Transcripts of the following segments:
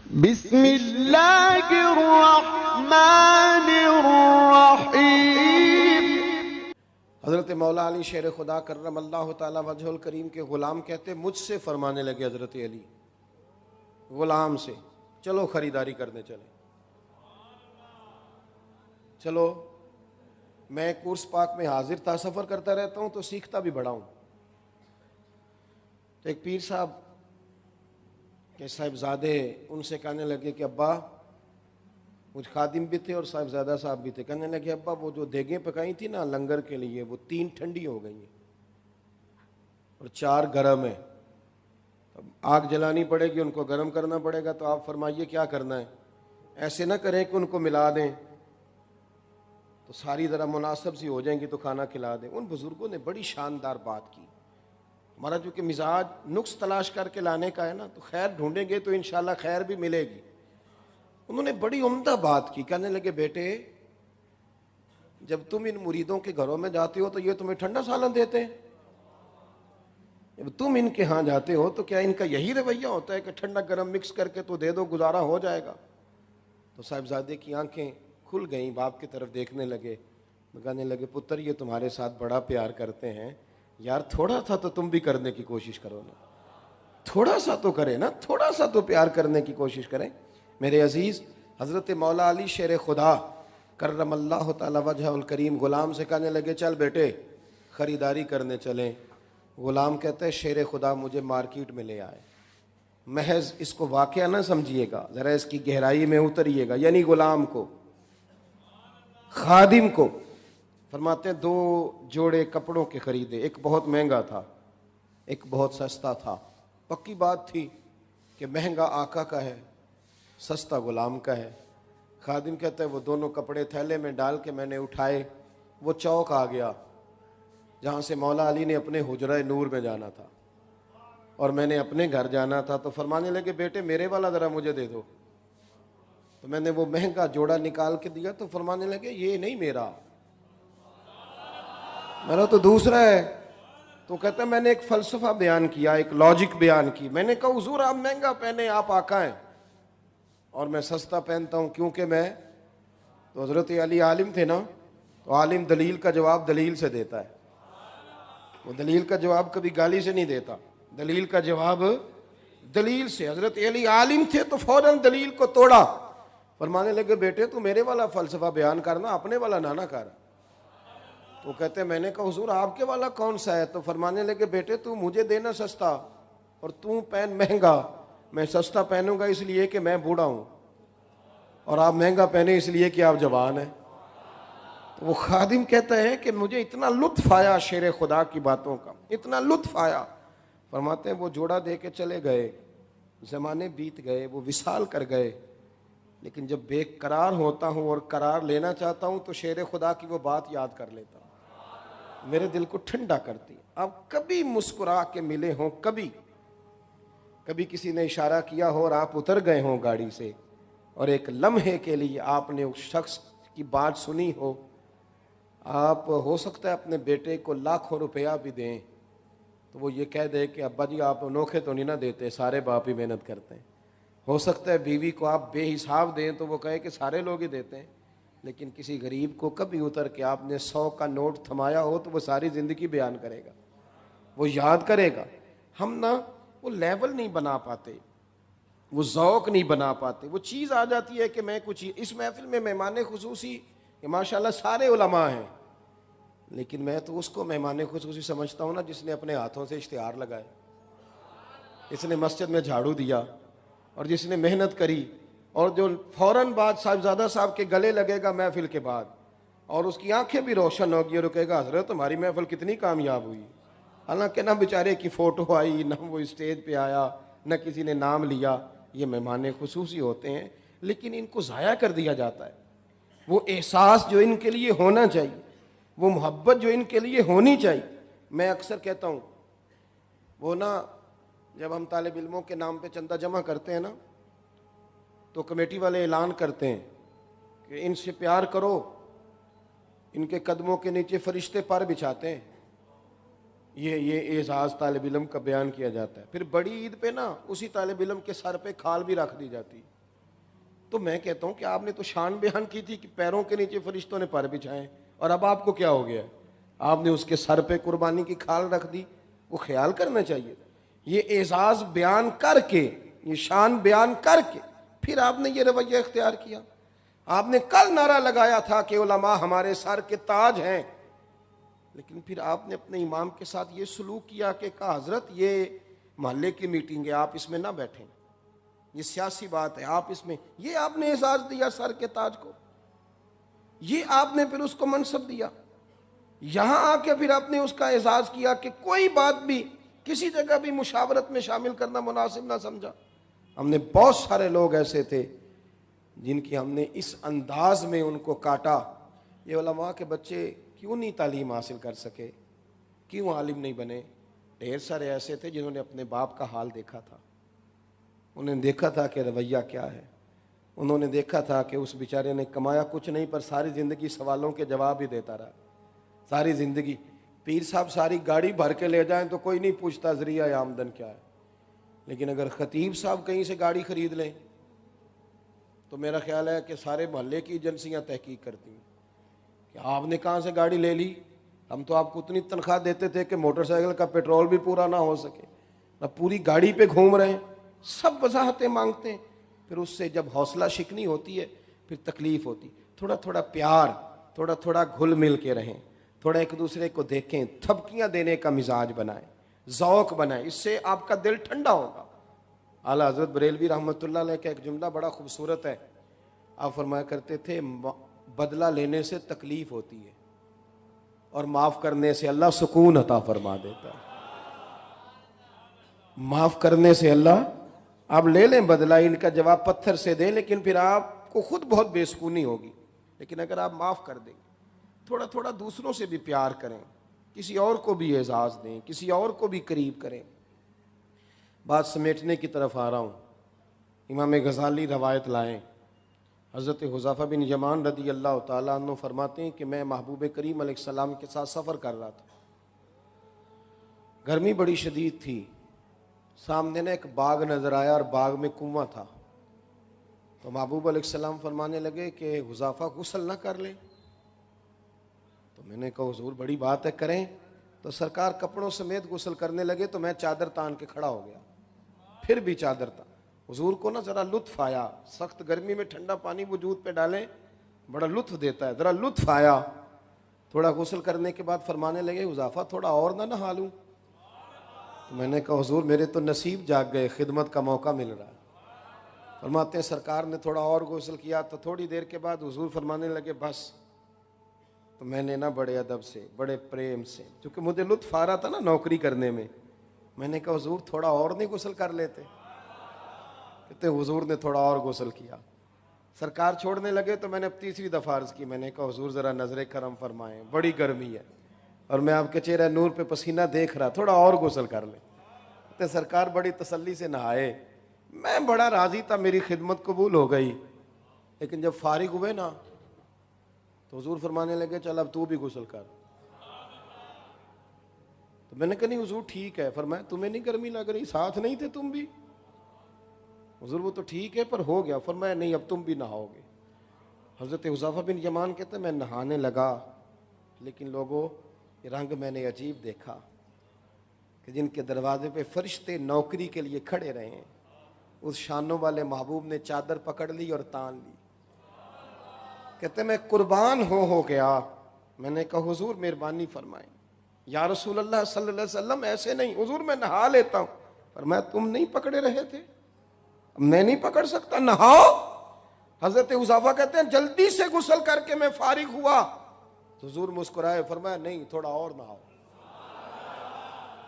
بسم اللہ الرحمن الرحیم۔ حضرت مولا علی شیر خدا کرم اللہ تعالی وجہ الکریم کے غلام کہتے مجھ سے فرمانے لگے حضرت علی غلام سے، چلو خریداری کرنے چلیں، چلو میں کورس پاک میں حاضر تھا، سفر کرتا رہتا ہوں تو سیکھتا بھی بڑا ہوں۔ تو ایک پیر صاحب کہ صاحبزادے ان سے کہنے لگے کہ ابا، کچھ خادم بھی تھے اور صاحبزادہ صاحب بھی تھے، کہنے لگے ابا وہ جو دیگیں پکائی تھی نا لنگر کے لیے وہ 3 ٹھنڈی ہو گئی ہیں اور 4 گرم ہیں، اب آگ جلانی پڑے گی، ان کو گرم کرنا پڑے گا، تو آپ فرمائیے کیا کرنا ہے؟ ایسے نہ کریں کہ ان کو ملا دیں تو ساری ذرا مناسب سی ہو جائیں گی تو کھانا کھلا دیں۔ ان بزرگوں نے بڑی شاندار بات کی۔ ہمارا جو کہ مزاج نقص تلاش کر کے لانے کا ہے نا، تو خیر ڈھونڈیں گے تو انشاءاللہ خیر بھی ملے گی۔ انہوں نے بڑی عمدہ بات کی، کہنے لگے بیٹے جب تم ان مریدوں کے گھروں میں جاتے ہو تو یہ تمہیں ٹھنڈا سالن دیتے ہیں، جب تم ان کے ہاں جاتے ہو تو کیا ان کا یہی رویہ ہوتا ہے کہ ٹھنڈا گرم مکس کر کے تو دے دو، گزارا ہو جائے گا؟ تو صاحبزادے کی آنکھیں کھل گئیں، باپ کی طرف دیکھنے لگے، کہنے لگے پتر یہ تمہارے ساتھ بڑا پیار کرتے ہیں، یار تھوڑا سا تو تم بھی کرنے کی کوشش کرو نا، تھوڑا سا تو کرے نا، تھوڑا سا تو پیار کرنے کی کوشش کریں۔ میرے عزیز، حضرت مولا علی شیر خدا کرم اللہ تعالی وجہ الکریم غلام سے کہنے لگے چل بیٹے خریداری کرنے چلیں۔ غلام کہتا ہے شیر خدا مجھے مارکیٹ میں لے آئے، محض اس کو واقعہ نہ سمجھیے گا، ذرا اس کی گہرائی میں اتریے گا، یعنی غلام کو، خادم کو فرماتے ہیں 2 جوڑے کپڑوں کے خریدے، ایک بہت مہنگا تھا ایک بہت سستا تھا۔ پکی بات تھی کہ مہنگا آقا کا ہے، سستا غلام کا ہے۔ خادم کہتا ہے وہ دونوں کپڑے تھیلے میں ڈال کے میں نے اٹھائے، وہ چوک آ گیا جہاں سے مولا علی نے اپنے حجرہ نور میں جانا تھا اور میں نے اپنے گھر جانا تھا، تو فرمانے لگے بیٹے میرے والا ذرا مجھے دے دو۔ تو میں نے وہ مہنگا جوڑا نکال کے دیا، تو فرمانے لگے یہ نہیں میرا تو دوسرا ہے۔ تو کہتا ہے میں نے ایک فلسفہ بیان کیا، ایک لاجک بیان کی، میں نے کہا حضور آپ مہنگا پہنے، آپ آقا ہیں، اور میں سستا پہنتا ہوں کیونکہ میں، تو حضرت علی عالم تھے نا، تو عالم دلیل کا جواب دلیل سے دیتا ہے، وہ دلیل کا جواب کبھی گالی سے نہیں دیتا، دلیل کا جواب دلیل سے۔ حضرت علی عالم تھے تو فوراً دلیل کو توڑا، فرمانے لگے بیٹے تو میرے والا فلسفہ بیان کرنا، اپنے والا نہ کر۔ وہ کہتے ہیں میں نے کہا حضور آپ کے والا کون سا ہے؟ تو فرمانے لگے بیٹے تو مجھے دینا سستا اور تو پہن مہنگا، میں سستا پہنوں گا اس لیے کہ میں بوڑھا ہوں اور آپ مہنگا پہنے اس لیے کہ آپ جوان ہیں۔ تو وہ خادم کہتا ہے کہ مجھے اتنا لطف آیا شیر خدا کی باتوں کا، اتنا لطف آیا۔ فرماتے ہیں وہ جوڑا دے کے چلے گئے، زمانے بیت گئے، وہ وصال کر گئے، لیکن جب بے قرار ہوتا ہوں اور قرار لینا چاہتا ہوں تو شیر خدا کی وہ بات یاد کر لیتا ہوں، میرے دل کو ٹھنڈا کرتی۔ اب کبھی مسکرا کے ملے ہوں، کبھی کسی نے اشارہ کیا ہو اور آپ اتر گئے ہوں گاڑی سے اور ایک لمحے کے لیے آپ نے اس شخص کی بات سنی ہو، آپ ہو سکتا ہے اپنے بیٹے کو لاکھوں روپیہ بھی دیں تو وہ یہ کہہ دے کہ ابا جی آپ انوکھے تو نہیں نہ دیتے، سارے باپ ہی محنت کرتے ہیں۔ ہو سکتا ہے بیوی کو آپ بے حساب دیں تو وہ کہے کہ سارے لوگ ہی دیتے ہیں، لیکن کسی غریب کو کبھی اتر کے آپ نے 100 کا نوٹ تھمایا ہو تو وہ ساری زندگی بیان کرے گا، وہ یاد کرے گا۔ ہم نا وہ لیول نہیں بنا پاتے، وہ ذوق نہیں بنا پاتے، وہ چیز آ جاتی ہے کہ میں کچھ، اس محفل میں مہمان خصوصی کہ ماشاءاللہ سارے علماء ہیں، لیکن میں تو اس کو مہمان خصوصی سمجھتا ہوں نا جس نے اپنے ہاتھوں سے اشتہار لگائے، جس نے مسجد میں جھاڑو دیا اور جس نے محنت کری، اور جو فوراً بعد صاحبزادہ صاحب کے گلے لگے گا محفل کے بعد اور اس کی آنکھیں بھی روشن ہوگی اور کہے گا حضرت ہماری محفل کتنی کامیاب ہوئی، حالانکہ نہ بیچارے کی فوٹو آئی، نہ وہ اسٹیج پہ آیا، نہ کسی نے نام لیا۔ یہ مہمان خصوصی ہوتے ہیں لیکن ان کو ضائع کر دیا جاتا ہے، وہ احساس جو ان کے لیے ہونا چاہیے، وہ محبت جو ان کے لیے ہونی چاہیے۔ میں اکثر کہتا ہوں وہ نا جب ہم طالب علموں کے نام پہ چندہ جمع کرتے ہیں نا تو کمیٹی والے اعلان کرتے ہیں کہ ان سے پیار کرو، ان کے قدموں کے نیچے فرشتے پر بچھاتے ہیں، یہ اعزاز طالب علم کا بیان کیا جاتا ہے۔ پھر بڑی عید پہ نا اسی طالب علم کے سر پہ کھال بھی رکھ دی جاتی ہے۔ تو میں کہتا ہوں کہ آپ نے تو شان بیان کی تھی کہ پیروں کے نیچے فرشتوں نے پر بچھائے، اور اب آپ کو کیا ہو گیا؟ آپ نے اس کے سر پہ قربانی کی کھال رکھ دی۔ وہ خیال کرنا چاہیے، یہ اعزاز بیان کر کے، یہ شان بیان کر کے پھر آپ نے یہ رویہ اختیار کیا۔ آپ نے کل نعرہ لگایا تھا کہ علماء ہمارے سر کے تاج ہیں، لیکن پھر آپ نے اپنے امام کے ساتھ یہ سلوک کیا کہ کہا حضرت یہ محلے کی میٹنگ ہے، آپ اس میں نہ بیٹھیں، یہ سیاسی بات ہے، آپ اس میں، یہ آپ نے اعزاز دیا سر کے تاج کو، یہ آپ نے پھر اس کو منصب دیا۔ یہاں آ کے پھر آپ نے اس کا اعزاز کیا کہ کوئی بات بھی کسی جگہ بھی مشاورت میں شامل کرنا مناسب نہ سمجھا۔ ہم نے بہت سارے لوگ ایسے تھے جن کی ہم نے اس انداز میں ان کو کاٹا۔ یہ علماء کے بچے کیوں نہیں تعلیم حاصل کر سکے، کیوں عالم نہیں بنے؟ ڈھیر سارے ایسے تھے جنہوں نے اپنے باپ کا حال دیکھا تھا، انہوں نے دیکھا تھا کہ رویہ کیا ہے، انہوں نے دیکھا تھا کہ اس بیچارے نے کمایا کچھ نہیں پر ساری زندگی سوالوں کے جواب ہی دیتا رہا، ساری زندگی۔ پیر صاحب ساری گاڑی بھر کے لے جائیں تو کوئی نہیں پوچھتا ذریعہ آمدن کیا ہے، لیکن اگر خطیب صاحب کہیں سے گاڑی خرید لیں تو میرا خیال ہے کہ سارے محلے کی ایجنسیاں تحقیق کرتی ہیں کہ آپ نے کہاں سے گاڑی لے لی، ہم تو آپ کو اتنی تنخواہ دیتے تھے کہ موٹر سائیکل کا پیٹرول بھی پورا نہ ہو سکے، نہ پوری گاڑی پہ گھوم رہے ہیں، سب وضاحتیں مانگتے ہیں۔ پھر اس سے جب حوصلہ شکنی ہوتی ہے پھر تکلیف ہوتی، تھوڑا تھوڑا پیار، تھوڑا تھوڑا گھل مل کے رہیں، تھوڑا ایک دوسرے کو دیکھیں، تھپکیاں دینے کا مزاج بنائیں، ذوق بنائیں، اس سے آپ کا دل ٹھنڈا ہوگا۔ اعلیٰ حضرت بریلوی رحمۃ اللہ علیہ کا ایک جملہ بڑا خوبصورت ہے، آپ فرمایا کرتے تھے بدلہ لینے سے تکلیف ہوتی ہے اور معاف کرنے سے اللہ سکون عطا فرما دیتا ہے۔ معاف کرنے سے اللہ، آپ لے لیں بدلہ، ان کا جواب پتھر سے دیں، لیکن پھر آپ کو خود بہت بے سکونی ہوگی، لیکن اگر آپ معاف کر دیں، تھوڑا تھوڑا دوسروں سے بھی پیار کریں، کسی اور کو بھی اعزاز دیں، کسی اور کو بھی قریب کریں۔ بات سمیٹنے کی طرف آ رہا ہوں۔ امام غزالی روایت لائیں، حضرت حذیفہ بن یمان رضی اللہ تعالیٰ عنہ فرماتے ہیں کہ میں محبوب کریم علیہ السلام کے ساتھ سفر کر رہا تھا، گرمی بڑی شدید تھی، سامنے نے ایک باغ نظر آیا اور باغ میں کنواں تھا، تو محبوب علیہ السلام فرمانے لگے کہ حذیفہ غسل نہ کر لیں؟ تو میں نے کہا حضور بڑی بات ہے کریں، تو سرکار کپڑوں سمیت غسل کرنے لگے تو میں چادر تان کے کھڑا ہو گیا، پھر بھی چادر تان۔ حضور کو نا ذرا لطف آیا، سخت گرمی میں ٹھنڈا پانی وجود پہ ڈالیں بڑا لطف دیتا ہے، ذرا لطف آیا۔ تھوڑا غسل کرنے کے بعد فرمانے لگے حذیفہ تھوڑا اور نہ نہا لوں؟ تو میں نے کہا حضور میرے تو نصیب جاگ گئے، خدمت کا موقع مل رہا ہے۔ فرماتے ہیں سرکار نے تھوڑا اور غسل کیا تو تھوڑی دیر کے بعد حضور فرمانے لگے بس۔ تو میں نے نا بڑے ادب سے، بڑے پریم سے، کیونکہ مجھے لطف آ رہا تھا نا نوکری کرنے میں، میں نے کہا حضور تھوڑا اور نہیں غسل کر لیتے؟ کہتے حضور نے تھوڑا اور غسل کیا۔ سرکار چھوڑنے لگے تو میں نے اب تیسری دفعہ عرض کی، میں نے کہا حضور ذرا نظر کرم فرمائیں، بڑی گرمی ہے اور میں آپ کے چہرہ نور پہ پسینہ دیکھ رہا، تھوڑا اور غسل کر لیں۔ کہتے سرکار بڑی تسلی سے نہائے، میں بڑا راضی تھا، میری خدمت قبول ہو گئی، لیکن جب فارغ ہوئے نا تو حضور فرمانے لگے چل اب تو بھی غسل کر۔ تو میں نے کہا نہیں حضور ٹھیک ہے۔ فرمایا تمہیں نہیں گرمی لگ رہی؟ ساتھ نہیں تھے تم بھی؟ حضور وہ تو ٹھیک ہے پر ہو گیا۔ فرمایا نہیں اب تم بھی نہاؤ گے۔ حضرت حذیفہ بن یمان کہتے ہیں میں نہانے لگا، لیکن لوگوں یہ رنگ میں نے عجیب دیکھا کہ جن کے دروازے پہ فرشتے نوکری کے لیے کھڑے رہے ہیں، اس شانوں والے محبوب نے چادر پکڑ لی اور تان لی۔ کہتے میں قربان ہو گیا۔ میں نے کہا حضور مہربانی فرمائیں۔ یا رسول اللہ صلی اللہ علیہ وسلم ایسے نہیں، حضور میں نہا لیتا ہوں۔ فرمایا تم نہیں پکڑے رہے تھے؟ میں نہیں پکڑ سکتا، نہاؤ۔ حضرت حذیفہ کہتے ہیں جلدی سے غسل کر کے میں فارغ ہوا، حضور مسکرائے، فرمایا نہیں تھوڑا اور نہاؤ،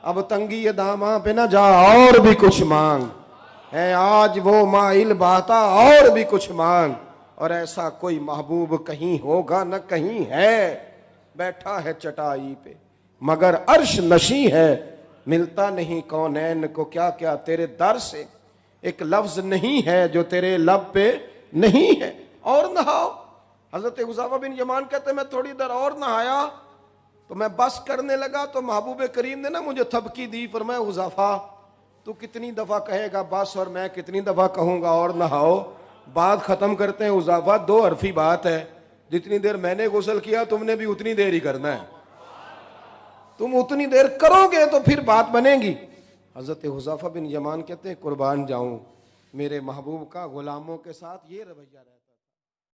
اب تنگی داماں پہ نہ جا اور بھی کچھ مانگ، ہے آج وہ مائل بہتا اور بھی کچھ مانگ، اور ایسا کوئی محبوب کہیں ہوگا نہ کہیں ہے، بیٹھا ہے چٹائی پہ مگر عرش نشیں ہے، ملتا نہیں کونین کو کیا کیا تیرے در سے، ایک لفظ نہیں ہے جو تیرے لب پہ نہیں ہے، اور نہاؤ۔ حضرت حذیفہ بن یمان کہتے ہیں میں تھوڑی دیر اور نہایا تو میں بس کرنے لگا تو محبوب کریم نے نا مجھے تھپکی دی۔ فرمایا حذیفہ تو کتنی دفعہ کہے گا بس اور میں کتنی دفعہ کہوں گا اور نہاؤ؟ بات ختم کرتے ہیں. حذیفہ 2 حرفی بات ہے, جتنی دیر میں نے غسل کیا تم نے بھی اتنی دیر ہی کرنا ہے. تم اتنی دیر کرو گے تو پھر بات بنے گی. حضرت حذیفہ بن یمان کہتے ہیں قربان جاؤں میرے محبوب کا غلاموں کے ساتھ یہ رویہ رہتا ہے.